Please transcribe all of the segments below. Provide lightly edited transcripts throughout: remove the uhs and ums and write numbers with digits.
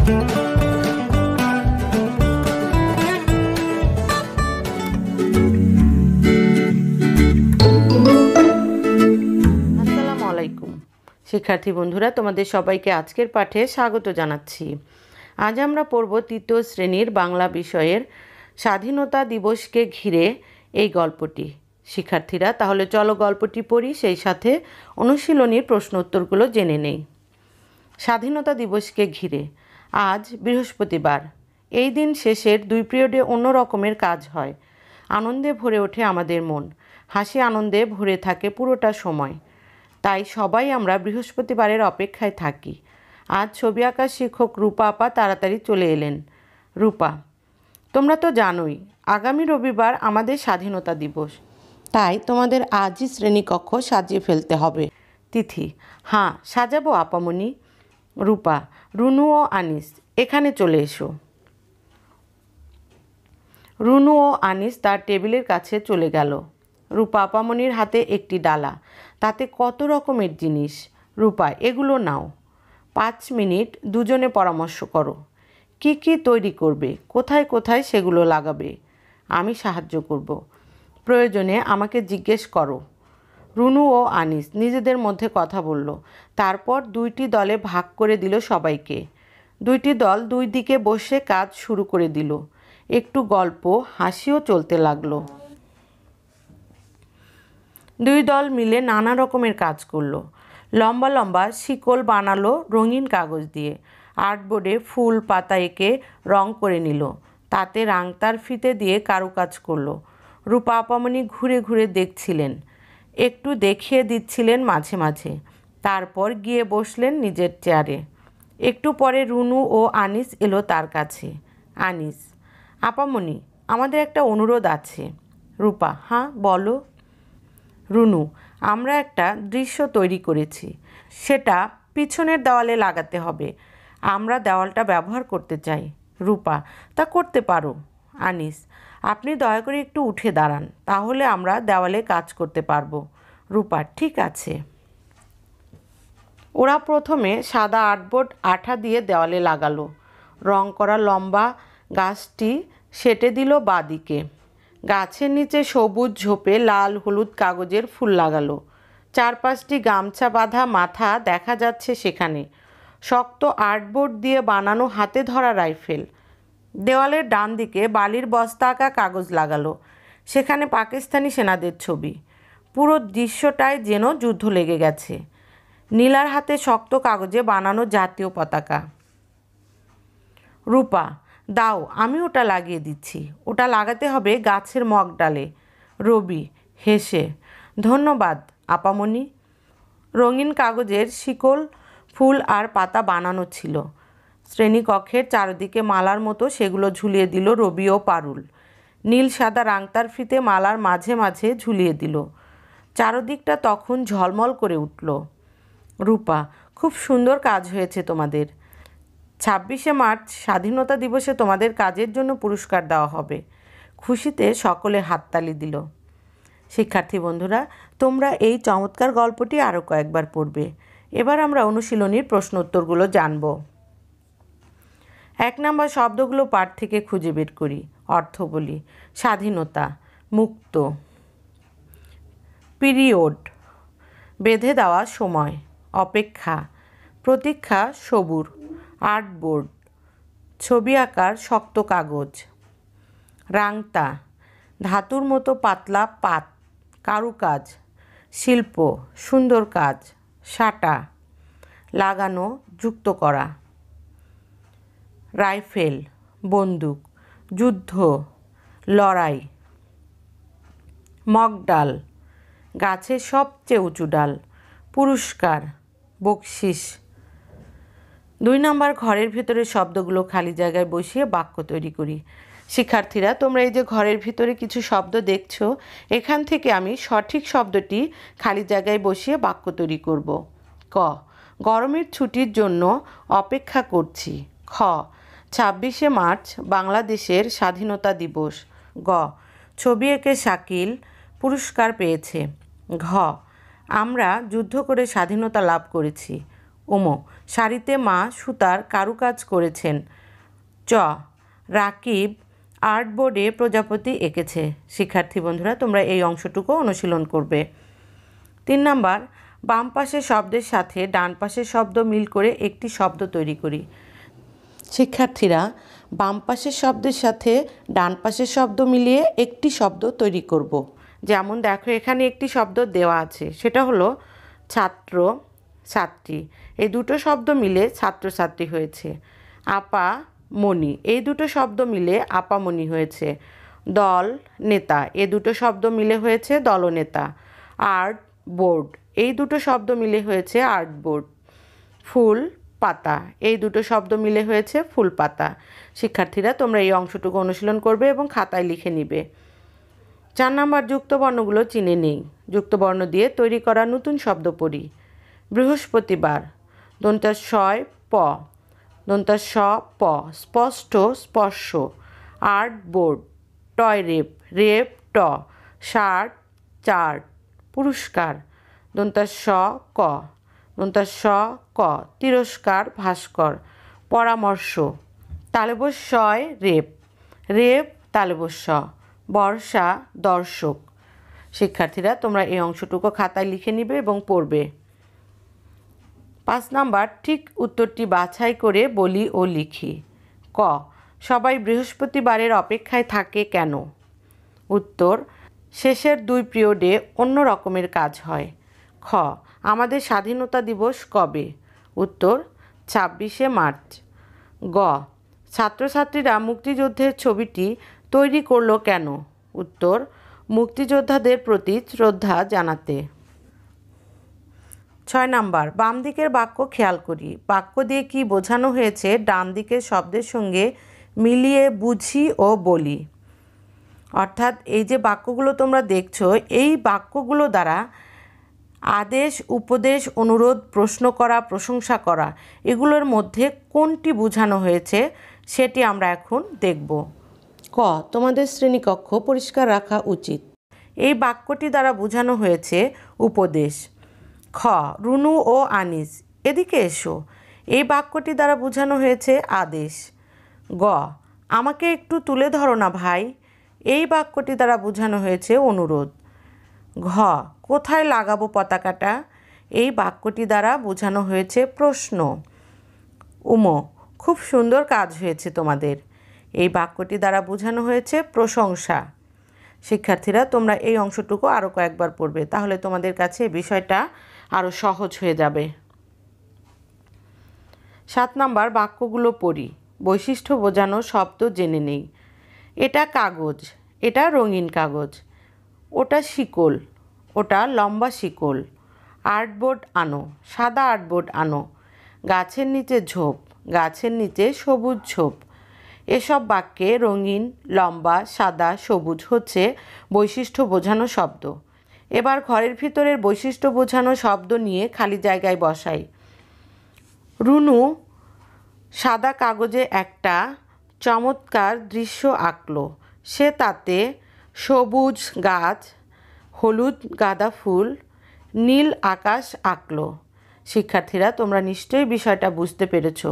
শিক্ষার্থী বন্ধুরা, তোমাদের সবাইকে আজকের পাঠে স্বাগত জানাচ্ছি। আজ আমরা পড়ব তৃতীয় শ্রেণীর বাংলা বিষয়ের স্বাধীনতা দিবসকে ঘিরে এই গল্পটি। শিক্ষার্থীরা, তাহলে চলো গল্পটি পড়ি, সেই সাথে অনুশীলনীর প্রশ্ন উত্তরগুলো জেনে নেই। স্বাধীনতা দিবসকে ঘিরে। আজ বৃহস্পতিবার। এই দিন শেষের 2 পিরিয়ডে অন্য রকমের কাজ হয়। আনন্দে ভরে ওঠে আমাদের মন, হাসি আনন্দে ভরে থাকে পুরোটা সময়। তাই সবাই আমরা বৃহস্পতিবারের অপেক্ষায় থাকি। আজ ছবি আঁকার শিক্ষক রূপা আপা তাড়াতাড়ি চলে এলেন। রূপা: তোমরা তো জানোই আগামী রবিবার আমাদের স্বাধীনতা দিবস, তাই তোমাদের আজই শ্রেণীকক্ষ সাজিয়ে ফেলতে হবে। তিথি: হ্যাঁ, সাজাবো আপামনি। রূপা: রুনু ও আনিস, এখানে চলে এসো। রুনু ও আনিস তার টেবিলের কাছে চলে গেল। রূপা আপামনির হাতে একটি ডালা, তাতে কত রকমের জিনিস। রূপা: এগুলো নাও। 5 মিনিট দুজনে পরামর্শ করো। কি কি তৈরি করবে, কোথায় কোথায় সেগুলো লাগাবে। আমি সাহায্য করব। প্রয়োজনে আমাকে জিজ্ঞেস করো। রুনু ও আনিস নিজেদের মধ্যে কথা বলল। তারপর 2টি দলে ভাগ করে দিল সবাইকে। 2টি দল 2 দিকে বসে কাজ শুরু করে দিল। একটু গল্প হাসিও চলতে লাগলো। 2 দল মিলে নানা রকমের কাজ করলো। লম্বা লম্বা শিকল বানালো রঙিন কাগজ দিয়ে। আর্টবোর্ডে ফুল পাতা এঁকে রং করে নিল। তাতে রাংতার ফিতে দিয়ে কারুকাজ করলো। রূপা আপামনি ঘুরে ঘুরে দেখছিলেন, একটু দেখিয়ে দিচ্ছিলেন মাঝে মাঝে। তারপর গিয়ে বসলেন নিজের চেয়ারে। একটু পরে রুনু ও আনিস এলো তার কাছে। আনিস: আপামনি, আমাদের একটা অনুরোধ আছে। রূপা: হ্যাঁ, বলো। রুনু: আমরা একটা দৃশ্য তৈরি করেছি, সেটা পিছনের দেওয়ালে লাগাতে হবে। আমরা দেওয়ালটা ব্যবহার করতে চাই। রূপা: তা করতে পারো। আনিস: আপনি দয়া করে একটু উঠে দাঁড়ান, তাহলে আমরা দেওয়ালে কাজ করতে পারবো। রূপা: ঠিক আছে। ওরা প্রথমে সাদা আর্টবোর্ড আঠা দিয়ে দেওয়ালে লাগালো। রং করা লম্বা গাছটি সেটে দিল বাঁদিকে। গাছের নিচে সবুজ ঝোপে লাল হলুদ কাগজের ফুল লাগালো। 4-5টি গামছা বাঁধা মাথা দেখা যাচ্ছে সেখানে। শক্ত আর্টবোর্ড দিয়ে বানানো হাতে ধরা রাইফেল। দেওয়ালের ডান দিকে বালির বস্তা আঁকা কাগজ লাগালো। সেখানে পাকিস্তানি সেনাদের ছবি। পুরো দৃশ্যটায় যেন যুদ্ধ লেগে গেছে। নীলার হাতে শক্ত কাগজে বানানো জাতীয় পতাকা। রূপা: দাও, আমি ওটা লাগিয়ে দিচ্ছি। ওটা লাগাতে হবে গাছের মগডালে। রবি হেসে: ধন্যবাদ আপামনি। রঙিন কাগজের শিকল, ফুল আর পাতা বানানো ছিল। শ্রেণীকক্ষের চারদিকে মালার মতো সেগুলো ঝুলিয়ে দিল রবি ও পারুল। নীল সাদা রাংতার ফিতে মালার মাঝে মাঝে ঝুলিয়ে দিল। চারদিকটা তখন ঝলমল করে উঠল। রূপা: খুব সুন্দর কাজ হয়েছে তোমাদের। 26শে মার্চ স্বাধীনতা দিবসে তোমাদের কাজের জন্য পুরস্কার দেওয়া হবে। খুশিতে সকলে হাততালি দিল। শিক্ষার্থী বন্ধুরা, তোমরা এই চমৎকার গল্পটি আরও কয়েকবার পড়বে। এবার আমরা অনুশীলনীর প্রশ্ন উত্তরগুলো জানব। 1 নম্বর শব্দগুলো পাঠ থেকে খুঁজে বের করি। অর্থ বলি। স্বাধীনতা, মুক্ত। পিরিয়ড, বেঁধে দেওয়া সময়। অপেক্ষা, প্রতীক্ষা সবুর। আর্টবোর্ড, ছবি আঁকার শক্ত কাগজ। রাংতা, ধাতুর মতো পাতলা পাত, কারুকাজ। শিল্প, সুন্দর কাজ। সাটা, লাগানো, যুক্ত করা। রাইফেল, বন্দুক। যুদ্ধ, লড়াই। মগডাল, গাছের সবচেয়ে উঁচু ডাল। পুরস্কার, বকশিস। 2 নম্বর ঘরের ভিতরে শব্দগুলো খালি জায়গায় বসিয়ে বাক্য তৈরি করি। শিক্ষার্থীরা, তোমরা এই যে ঘরের ভিতরে কিছু শব্দ দেখছো, এখান থেকে আমি সঠিক শব্দটি খালি জায়গায় বসিয়ে বাক্য তৈরি করব। ক, গরমের ছুটির জন্য অপেক্ষা করছি। খ, 26শে মার্চ বাংলাদেশের স্বাধীনতা দিবস। গ, ছবি এঁকে শাকিল পুরস্কার পেয়েছে। ঘ, আমরা যুদ্ধ করে স্বাধীনতা লাভ করেছি। উমো, শাড়িতে মা সুতার কারুকাজ করেছেন। চ, রাকিব আর্টবোর্ডে প্রজাপতি এঁকেছে। শিক্ষার্থী বন্ধুরা, তোমরা এই অংশটুকু অনুশীলন করবে। 3 নাম্বার, বাম পাশের শব্দের সাথে ডান পাশের শব্দ মিল করে একটি শব্দ তৈরি করি। শিক্ষার্থীরা, বাম পাশের শব্দের সাথে ডান পাশের শব্দ মিলিয়ে একটি শব্দ তৈরি করব। যেমন দেখো, এখানে একটি শব্দ দেওয়া আছে, সেটা হলো ছাত্র ছাত্রী। এই দুটো শব্দ মিলে ছাত্রছাত্রী হয়েছে। আপা মণি, এই দুটো শব্দ মিলে আপামণি হয়েছে। দল নেতা, এই দুটো শব্দ মিলে হয়েছে দলনেতা। আর্ট বোর্ড, এই দুটো শব্দ মিলে হয়েছে আর্ট বোর্ড। ফুল পাতা, এই দুটো শব্দ মিলে হয়েছে ফুল পাতা। শিক্ষার্থীরা, তোমরা এই অংশটুকু অনুশীলন করবে এবং খাতায় লিখে নিবে। 4 নাম্বার, যুক্তবর্ণগুলো চিনে নেই। যুক্তবর্ণ দিয়ে তৈরি করা নতুন শব্দ পড়ি। বৃহস্পতিবার, দন্তাশয় প, দন্তাস প, স্পষ্ট স্পর্শ। Art board, toy rape, rape ট, শার্ট চার্ট। পুরস্কার, দন্তাস ক, দন্তাস ক, তিরস্কার ভাস্কর। পরামর্শ, তালবস্যয় রেপ, রেপ তালবস্য। বর্ষা দর্শক। শিক্ষার্থীরা, তোমরা এই অংশটুকু খাতায় লিখে নিবে এবং পড়বে। 5 নাম্বার, ঠিক উত্তরটি বাছাই করে বলি ও লিখি। ক, সবাই বৃহস্পতিবারের অপেক্ষায় থাকে কেন? উত্তর, শেষের 2 পিরিয়ডে অন্য রকমের কাজ হয়। খ, আমাদের স্বাধীনতা দিবস কবে? উত্তর, 26শে মার্চ। গ, ছাত্রছাত্রীরা মুক্তিযুদ্ধের ছবিটি তৈরি করলো কেন? উত্তর, মুক্তিযোদ্ধাদের প্রতি শ্রদ্ধা জানাতে। 6 নাম্বার, বাম দিকের বাক্য খেয়াল করি। বাক্য দিয়ে কি বোঝানো হয়েছে ডান দিকের শব্দের সঙ্গে মিলিয়ে বুঝি ও বলি। অর্থাৎ এই যে বাক্যগুলো তোমরা দেখছো, এই বাক্যগুলো দ্বারা আদেশ, উপদেশ, অনুরোধ, প্রশ্ন করা, প্রশংসা করা, এগুলোর মধ্যে কোনটি বোঝানো হয়েছে সেটি আমরা এখন দেখব। ক, তোমাদের শ্রেণীকক্ষ পরিষ্কার রাখা উচিত। এই বাক্যটি দ্বারা বোঝানো হয়েছে উপদেশ। খ, রুনু ও আনিস এদিকে এসো, এই বাক্যটি দ্বারা বোঝানো হয়েছে আদেশ। গ, আমাকে একটু তুলে ধরো না ভাই, এই বাক্যটি দ্বারা বোঝানো হয়েছে অনুরোধ। ঘ, কোথায় লাগাবো পতাকাটা, এই বাক্যটি দ্বারা বোঝানো হয়েছে প্রশ্ন। উম, খুব সুন্দর কাজ হয়েছে তোমাদের, এই বাক্যটি দ্বারা বোঝানো হয়েছে প্রশংসা। শিক্ষার্থীরা, তোমরা এই অংশটুকু আরও কয়েকবার পড়বে, তাহলে তোমাদের কাছে বিষয়টা আরও সহজ হয়ে যাবে। 7 নাম্বার, বাক্যগুলো পড়ি। বৈশিষ্ট্য বোঝানো শব্দ জেনে নেই। এটা কাগজ, এটা রঙিন কাগজ। ওটা শিকল, ওটা লম্বা শিকল। আর্টবোর্ড আনো, সাদা আর্টবোর্ড আনো। গাছের নিচে ঝোপ, গাছের নিচে সবুজ ঝোপ। এসব বাক্যে রঙিন, লম্বা, সাদা, সবুজ হচ্ছে বৈশিষ্ট্য বোঝানো শব্দ। এবার ঘরের ভিতরের বৈশিষ্ট্য বোঝানো শব্দ নিয়ে খালি জায়গায় বসাই। রুনু সাদা কাগজে একটা চমৎকার দৃশ্য আঁকলো। সে তাতে সবুজ গাছ, হলুদ গাঁদা ফুল, নীল আকাশ আঁকলো। শিক্ষার্থীরা, তোমরা নিশ্চয়ই বিষয়টা বুঝতে পেরেছো।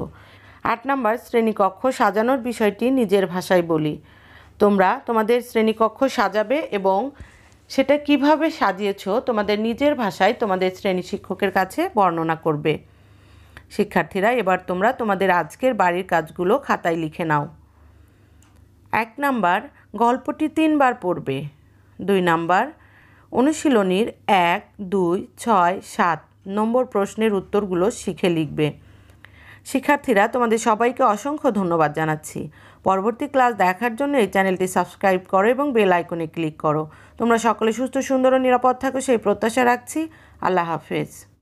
8 নাম্বার, শ্রেণীকক্ষ সাজানোর বিষয়টি নিজের ভাষায় বলি। তোমরা তোমাদের শ্রেণীকক্ষ সাজাবে এবং সেটা কিভাবে সাজিয়েছো তোমাদের নিজের ভাষায় তোমাদের শ্রেণী শিক্ষকের কাছে বর্ণনা করবে। শিক্ষার্থীরা, এবার তোমরা তোমাদের আজকের বাড়ির কাজগুলো খাতায় লিখে নাও। 1 নাম্বার, গল্পটি 3 বার পড়বে। 2 নাম্বার, অনুশীলনীর 1, 2, 6, 7 নম্বর প্রশ্নের উত্তরগুলো শিখে লিখবে। শিক্ষার্থীরা, তোমাদের সবাইকে অসংখ্য ধন্যবাদ জানাচ্ছি। পরবর্তী ক্লাস দেখার জন্য এই চ্যানেলটি সাবস্ক্রাইব করো এবং বেল আইকনে ক্লিক করো। তোমরা সকলে সুস্থ, সুন্দর ও নিরাপদ থাকো সেই প্রত্যাশা রাখছি। আল্লাহ হাফেজ।